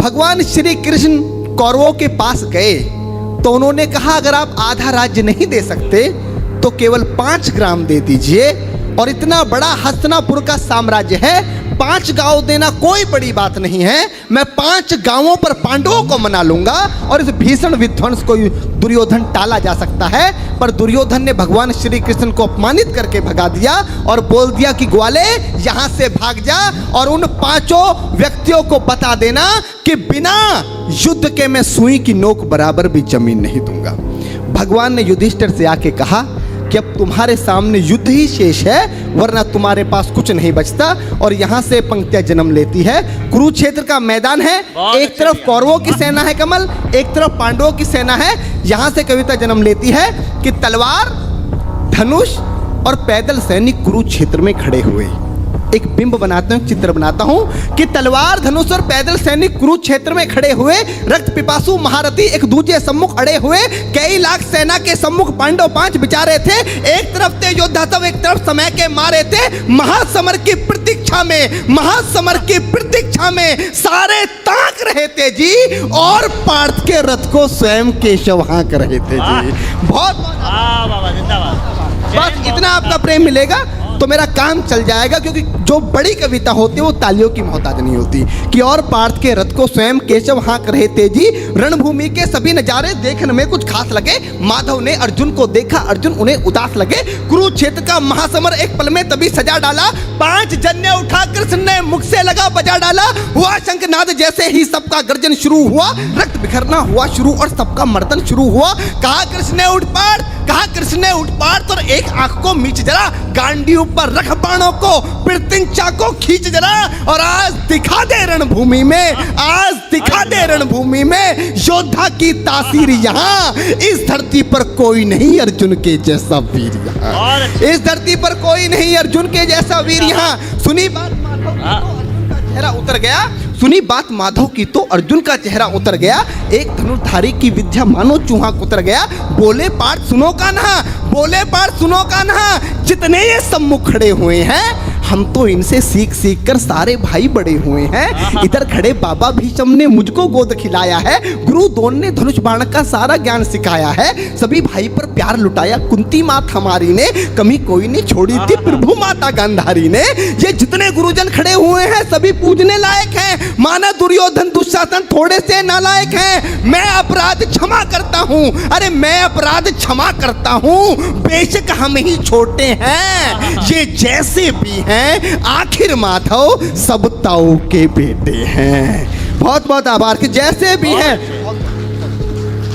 भगवान श्री कृष्ण कौरवों के पास गए तो उन्होंने कहा, अगर आप आधा राज्य नहीं दे सकते तो केवल 5 ग्राम दे दीजिए, और इतना बड़ा हस्तिनापुर का साम्राज्य है, 5 गांव देना कोई बड़ी बात नहीं है, मैं 5 गांवों पर पांडवों को मना लूंगा और इस भीषण विध्वंस को दुर्योधन टाला जा सकता है। पर दुर्योधन ने भगवान श्री कृष्ण को अपमानित करके भगा दिया और बोल दिया कि ग्वाले यहां से भाग जा और उन 5 व्यक्तियों को बता देना कि बिना युद्ध के मैं सुई की नोक बराबर भी जमीन नहीं दूंगा। भगवान ने युधिष्ठिर से आके कहा कि अब तुम्हारे सामने युद्ध ही शेष है, वरना तुम्हारे पास कुछ नहीं बचता। और यहाँ से पंक्तियां जन्म लेती है। कुरुक्षेत्र का मैदान है, एक तरफ कौरवों की सेना है कमल, एक तरफ पांडवों की सेना है। यहाँ से कविता जन्म लेती है कि तलवार, धनुष और पैदल सैनिक कुरुक्षेत्र में खड़े हुए। एक बिंब बनाता हूँ, चित्र बनाता हूँ कि तलवार, धनुष और पैदल सैनिक कुरुक्षेत्र में खड़े हुए, रक्त पिपासु महारथी एक दूसरे सम्मुख अड़े हुए, कई लाख सेना के सम्मुख पांडव 5 बिचारे थे। एक तरफ थे योद्धा सब, एक तरफ समय के मारे थे। महासमर की प्रतीक्षा में, महासमर की प्रतीक्षा में सारे ताक रहे थे जी, और पार्थ के रथ को स्वयं केशव हाँक रहे थे जी। बहुत बस इतना आपका प्रेम मिलेगा तो मेरा काम चल जाएगा, क्योंकि जो बड़ी कविता होती है वो तालियों की मोहताज नहीं होती। कि और पार्थ के रथ को स्वयं केशव हाँक रहे थे जी, रणभूमि के सभी नजारे देखने में कुछ खास लगे। माधव ने अर्जुन को देखा, अर्जुन उन्हें उदास लगे। कुरुक्षेत्र का महासमर एक पल में तभी सजा डाला। 5 जन्य उठा कृष्ण ने मुख से लगा बजा डाला। हुआ शंखनाद जैसे ही सबका गर्जन शुरू हुआ, रक्त बिखरना हुआ शुरू और सबका मर्दन शुरू हुआ। कहा कृष्ण ने उठ पार्थ, कहा कृष्ण ने उठ पार्थ, और एक आंख को मीच जरा, गांडी ऊपर रख बाणों को, पृथ्वी को खींच जरा, और आज दिखा दे रणभूमि में, आज दिखा दे रणभूमि में योद्धा की तासीर। यहाँ इस धरती पर कोई नहीं अर्जुन के जैसा वीर, यहाँ इस धरती पर कोई नहीं अर्जुन के जैसा वीर। यहाँ सुनी बात माधव की तो अर्जुन का चेहरा उतर गया, सुनी बात माधव की तो अर्जुन का चेहरा उतर गया। एक धनुर्धारी की विद्या मानो चूहा उतर गया। बोले पार्थ सुनो कान्हा, बोले पार्थ सुनो कान्हा, जितने ये सम्मुख खड़े हुए हैं हम तो इनसे सीख सीख कर सारे भाई बड़े हुए हैं। इधर खड़े बाबा भीष्म ने मुझको गोद खिलाया है, गुरु द्रोण ने धनुष बाण का सारा ज्ञान सिखाया है, सभी भाई पर प्यार लुटाया कुंती मात हमारी ने, कमी कोई नहीं छोड़ी थी प्रभु माता गांधारी ने। ये जितने गुरुजन खड़े हुए हैं सभी पूजने लायक हैं, माना दुर्योधन दुशासन थोड़े से नालायक हैं। मैं अपराध क्षमा करता हूँ, अरे मैं अपराध क्षमा करता हूँ, बेशक हम ही छोटे हैं, ये जैसे भी हैं आखिर माधव सब ताऊ के बेटे हैं। बहुत बहुत आभार कि जैसे भी हैं, बहुत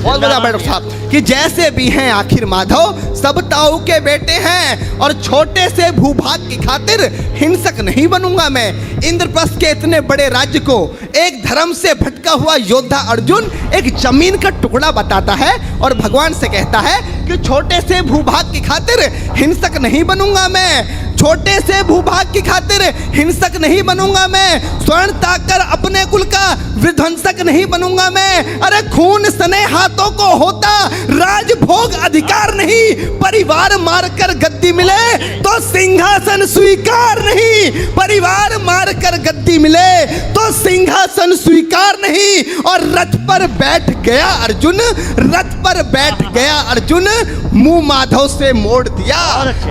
बहुत आभार साहब कि जैसे भी हैं आखिर माधव सब ताऊ के बेटे हैं। और छोटे से भूभाग की खातिर हिंसक नहीं बनूंगा मैं। इंद्रप्रस्थ के इतने बड़े राज्य को एक धर्म से भटका हुआ योद्धा अर्जुन एक जमीन का टुकड़ा बताता है और भगवान से कहता है कि छोटे से भूभाग की खातिर हिंसक नहीं बनूंगा मैं, छोटे से भूभाग की खातिर हिंसक नहीं बनूंगा मैं, स्वर्ण ताकर अपने कुल का विध्वंसक नहीं बनूंगा मैं। अरे खून सने हाथों को होता राजभोग अधिकार नहीं, परिवार मारकर गद्दी मिले तो सिंहासन स्वीकार नहीं, परिवार मारकर गद्दी मिले तो सिंहासन स्वीकार नहीं। और रथ पर बैठ गया अर्जुन, रथ पर बैठ गया अर्जुन, मुंह माधव से मोड़ दिया,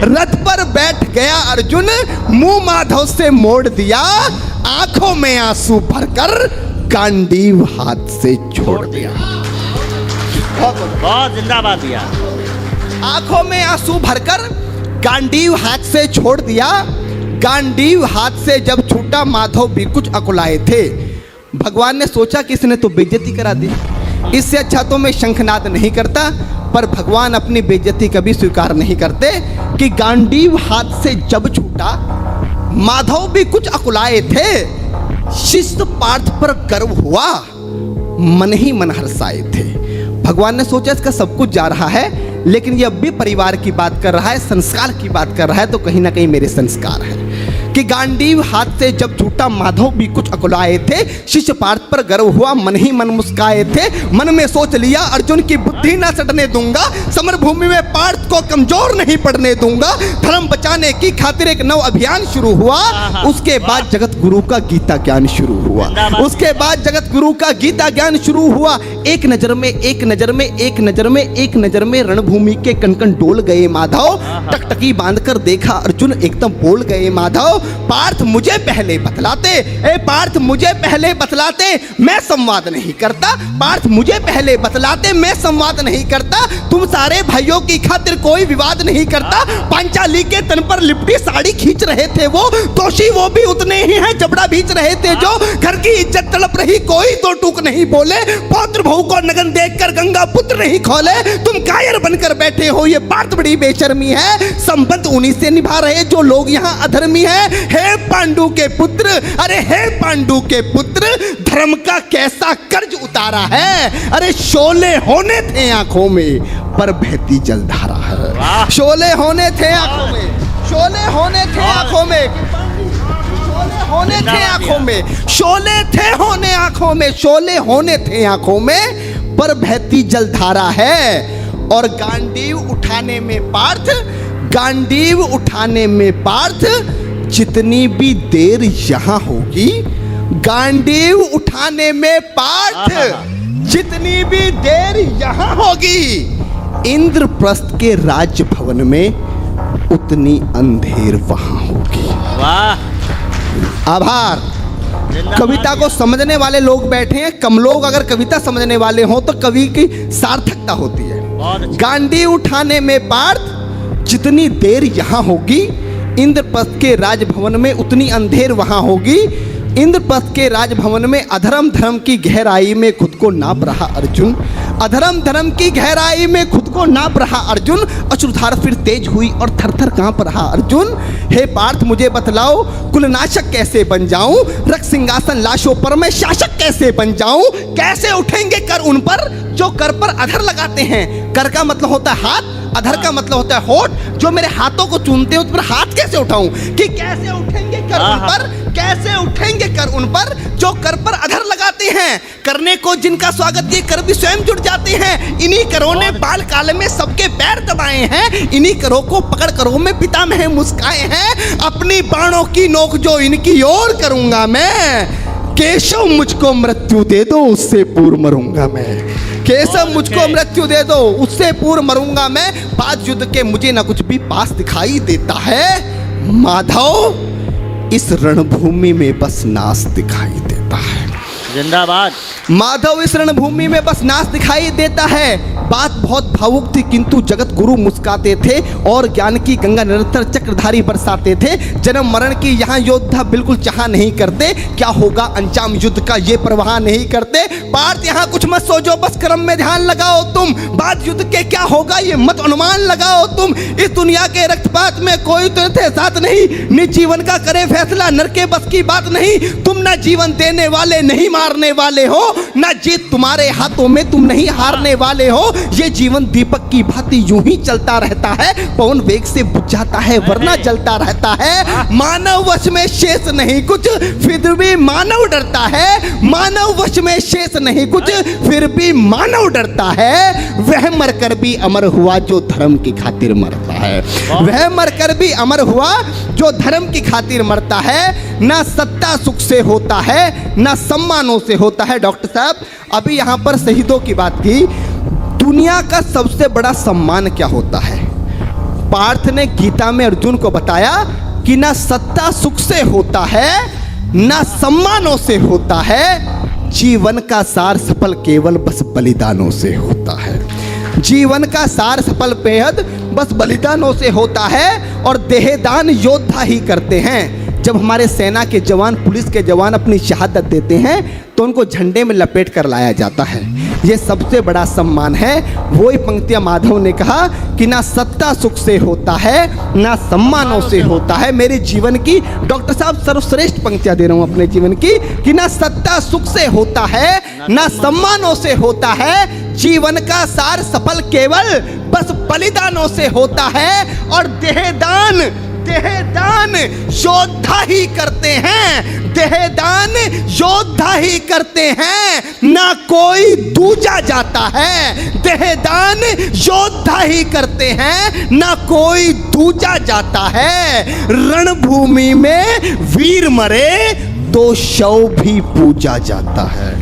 रथ पर बैठ गया अर्जुन, मुंह माधव से मोड़ दिया, आंखों में आंसू भरकर गांडीव हाथ से छोड़ दिया। बहुत जिंदाबाद दिया। आंखों में आंसू भरकर गांडीव हाथ से छोड़ दिया। गांडीव हाथ से जब छूटा माधव भी कुछ अकुलाए थे। भगवान ने सोचा कि इसने तो बेइज्जती करा दी, इससे अच्छा तो मैं शंखनाद नहीं करता। पर भगवान अपनी बेइज्जती कभी स्वीकार नहीं करते कि गांडीव हाथ से जब छूटा माधव भी कुछ अकुलाए थे। शिष्ट पार्थ पर गर्व हुआ, मन ही मन हर्षाए थे। भगवान ने सोचा इसका सब कुछ जा रहा है, लेकिन ये अब भी परिवार की बात कर रहा है, संस्कार की बात कर रहा है, तो कहीं ना कहीं मेरे संस्कार है। कि गांडीव हाथ से जब छूटा माधव भी कुछ अकुलाए थे। शिष्य पार्थ पर गर्व हुआ, मन ही मन मुस्काए थे। मन में सोच लिया अर्जुन की बुद्धि ना सटने दूंगा, समर भूमि में पार्थ को कमजोर नहीं पड़ने दूंगा। धर्म बचाने की खातिर एक नव अभियान शुरू हुआ। उसके बाद जगत गुरु का गीता ज्ञान शुरू हुआ। उसके बाद जगत गुरु का गीता ज्ञान शुरू हुआ। एक नजर में एक नजर में एक नजर में एक नजर में रणभूमि के कण-कण डोल गए माधव। टकटकी बांधकर देखा अर्जुन, एकदम बोल गए माधव, पार्थ मुझे पहले बतलाते, ए पार्थ मुझे पहले बतलाते, मैं संवाद नहीं करता। पार्थ मुझे पहले बतलाते, मैं संवाद नहीं करता। तुम सारे भाइयों की खातिर कोई विवाद नहीं करता। पांचाली के तन पर लिपटी साड़ी खींच रहे थे वो, दोषी वो भी उतने ही हैं, जबड़ा बीच रहे थे जो। घर की इज्जत तड़प रही, कोई दो टूक नहीं बोले। पौत्र बहू को नगन देखकर गंगा पुत्र नहीं खोले। तुम कायर बनकर बैठे हो, ये बात बड़ी बेशर्मी है। संबंध उन्हीं से निभा रहे जो लोग यहाँ अधर्मी हैं। हे पांडु के पुत्र, अरे हे पांडु के पुत्र, धर्म का कैसा कर्ज उतारा है। अरे शोले होने थे आंखों में, पर बहती जलधारा है। शोले होने थे आंखों में, शोले होने थे आंखों में, शोले होने थे आंखों में, शोले थे होने आंखों में, शोले होने थे आंखों में, पर बहती जलधारा है। और गांडीव उठाने में पार्थ, गांडीव उठाने में पार्थ, जितनी भी देर यहां होगी, गांडीव उठाने में पार्थ जितनी भी देर यहां होगी, इंद्रप्रस्थ के राजभवन में उतनी अंधेर वहां होगी। वाह, आभार। कविता को समझने वाले लोग बैठे हैं, कम लोग अगर कविता समझने वाले हों तो कवि की सार्थकता होती है। गांडी उठाने में पार्थ जितनी देर यहां होगी, इंद्रप्रस्थ के राजभवन में उतनी अंधेर वहां होगी। इंद्रप्रस्थ के राजभवन में अधर्म धर्म की गहराई में खुद को नाप रहा अर्जुन, अधर्म धर्म की गहराई में खुद को नाप रहा अर्जुन। अश्रुधार फिर तेज हुई और थर थर कांप रहा अर्जुन। हे पार्थ मुझे बतलाओ, कुलनाशक कैसे बन जाऊं, रक्त सिंहासन लाशों पर मैं शासक कैसे बन जाऊं। कैसे उठेंगे कर उन पर जो कर पर अधर लगाते हैं। कर का मतलब होता है हाथ, अधर का मतलब होता है होठ। जो मेरे हाथों को चूमते हैं उस पर हाथ कैसे उठाऊं, कि कैसे उठेंगे कर उन पर, कैसे उठेंगे कर उन पर जो कर पर अधर लगाते हैं। करने को जिनका स्वागत ये कर भी स्वयं जुड़ जाते हैं। इन्हीं करों ने बाल काल में सबके पैर दबाए हैं, इन्हीं करों को पकड़ करों में पितामह मुस्काए हैं। अपनी बाणों की नोक जो इनकी ओर करूंगा मैं, केशव मुझको मृत्यु दे दो उससे पूर्व मरूंगा मैं। केशव मुझको मृत्यु दे दो उससे पूर्व मरूंगा मैं। बाद युद्ध के मुझे ना कुछ भी पास दिखाई देता है। माधव इस रणभूमि में बस नाश दिखाई देता है। जिंदाबाद। माधव इस रणभूमि में बस नाश दिखाई देता है। बात बहुत भावुक थी किंतु जगत गुरु मुस्काते थे और ज्ञान की गंगा निरंतर चक्रधारी बरसाते थे। जन्म मरण की यहाँ योद्धा बिल्कुल चाह नहीं करते, क्या होगा अंजाम युद्ध का ये परवाह नहीं करते। पार्थ यहाँ कुछ मत सोचो, बस कर्म में ध्यान लगाओ तुम। बाद युद्ध के क्या होगा ये मत अनुमान लगाओ तुम। इस दुनिया के रक्तपात में कोई तो साथ नहीं, निज जीवन का करे फैसला नर के बस की बात नहीं। तुम ना जीवन देने वाले नहीं मारने वाले हो, ना जीत तुम्हारे हाथों में तुम नहीं हारने वाले हो। ये जीवन दीपक की भांति यूं ही चलता रहता है, पवन वेग से बुझ जाता है वरना जलता रहता है। मानव वश में शेष नहीं कुछ फिर भी मानव डरता है, मानव वश में शेष नहीं कुछ फिर भी मानव डरता है। वह मरकर भी अमर हुआ जो धर्म की खातिर मरता है, वह मरकर भी अमर हुआ जो धर्म की खातिर मरता है। ना सत्ता सुख से होता है ना सम्मानों से होता है। डॉक्टर साहब अभी यहाँ पर शहीदों की बात की, दुनिया का सबसे बड़ा सम्मान क्या होता है। पार्थ ने गीता में अर्जुन को बताया कि ना सत्ता सुख से होता है ना सम्मानों से होता है। जीवन का सार सफल केवल बस बलिदानों से होता है। जीवन का सार सफल बेहद बस बलिदानों से होता है और देहदान योद्धा ही करते हैं। जब हमारे सेना के जवान, पुलिस के जवान अपनी शहादत देते हैं तो उनको झंडे में लपेट कर लाया जाता है। ये सबसे बड़ा सम्मान है। वही पंक्तियां माधव ने कहा कि ना सत्ता सुख से होता है ना सम्मानों से होता है। मेरे जीवन की डॉक्टर साहब सर्वश्रेष्ठ पंक्तियां दे रहा हूं अपने जीवन की, कि ना सत्ता सुख से होता है ना सम्मानों से होता है। जीवन का सार सफल केवल बस बलिदानों से होता है और देहदान देहदान योद्धा ही करते हैं, देहदान योद्धा ही करते हैं, ना कोई दूजा जाता है। देहदान योद्धा ही करते हैं, ना कोई दूजा जाता है। रणभूमि में वीर मरे तो शव भी पूजा जाता है।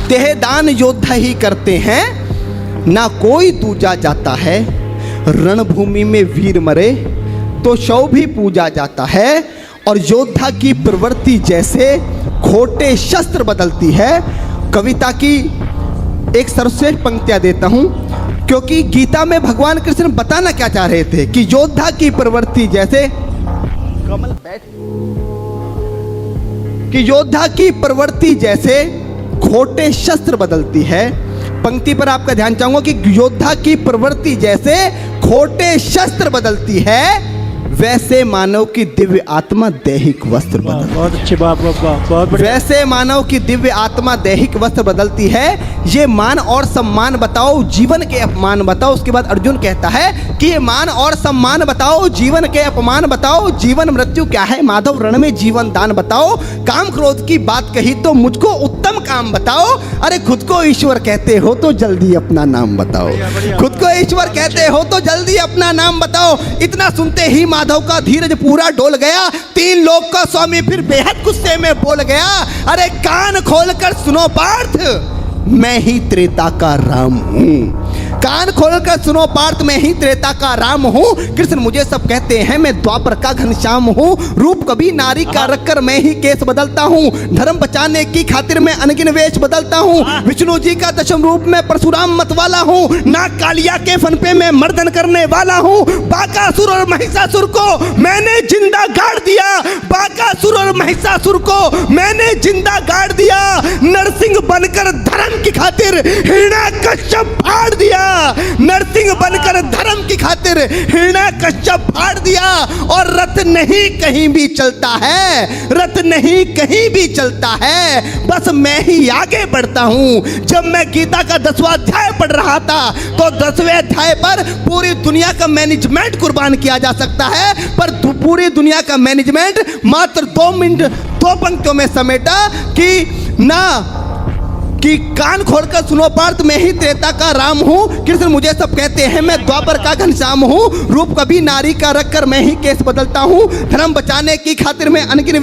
देहदान योद्धा ही करते हैं, ना कोई दूजा जाता है। रणभूमि में वीर मरे तो शव भी पूजा जाता है। और योद्धा की प्रवृत्ति जैसे खोटे शस्त्र बदलती है। कविता की एक सर्वश्रेष्ठ पंक्तियां देता हूं, क्योंकि गीता में भगवान कृष्ण बताना क्या चाह रहे थे कि योद्धा की प्रवृत्ति जैसे कमल बैठ कि योद्धा की प्रवृत्ति जैसे खोटे शस्त्र बदलती है। पंक्ति पर आपका ध्यान चाहूंगा कि योद्धा की प्रवृत्ति जैसे खोटे शस्त्र बदलती है, वैसे मानव की दिव्य आत्मा दैहिक वस्त्र बदलती है। बहुत अच्छी बात, बहुत बढ़िया। वैसे मानव की दिव्य आत्मा दैहिक वस्त्र बदलती है। ये मान और सम्मान बताओ, जीवन के अपमान बताओ। उसके बाद अर्जुन कहता है कि ये मान और सम्मान बताओ, जीवन के अपमान बताओ। जीवन मृत्यु क्या है माधव, रण में जीवन दान बताओ। काम क्रोध की बात कही तो मुझको उत्तम काम बताओ। अरे खुद को ईश्वर कहते हो तो जल्दी अपना नाम बताओ। खुद को ईश्वर कहते हो तो जल्दी अपना नाम बताओ। इतना सुनते ही माधव का धीरज पूरा डोल गया। तीन लोग का स्वामी फिर बेहद गुस्से में बोल गया, अरे कान खोलकर सुनो पार्थ, मैं ही त्रेता का राम हूं। कान खोलकर सुनो पार्थ, मैं ही त्रेता का राम हूं। कृष्ण मुझे सब कहते हैं, मैं द्वापर का घनश्याम हूं। रूप कभी नारी का रखकर मैं ही केस बदलता हूं। धर्म बचाने की खातिर मैं अनगिन वेश बदलता हूं। विष्णु जी का दशम रूप में परशुराम मत वाला हूं। नाग कालिया के फन पे मैं मर्दन करने वाला हूं। बाकासुर और महिषासुर को मैंने जिंदा गाड़ दिया। बाकासुर और महिषासुर को मैंने जिंदा गाड़ दिया। नरसिंह बनकर धर्म की खातिर हिरण्यकश्यप फाड़ दिया। नरसिंह बनकर धर्म की खातिर हिरण्यकश्यप फाड़ दिया। और रथ नहीं कहीं भी चलता है, रथ नहीं कहीं भी चलता है, बस मैं ही आगे बढ़ता हूं। जब मैं गीता का 10वां अध्याय पढ़ रहा था तो 10वें अध्याय पर पूरी दुनिया का मैनेजमेंट कुर्बान किया जा सकता है, पर पूरी दुनिया का मैनेजमेंट मात्र 2 मिनट 2 पंक्तियों में समेटा कि कान खोलकर सुनो पार्थ, मैं ही त्रेता का राम हूं। कृष्ण मुझे सब कहते हैं, मैं द्वापर का घनश्याम हूं। रूप कभी नारी का रखकर मैं ही केस बदलता हूं। धर्म बचाने की खातिर मैं अनगिन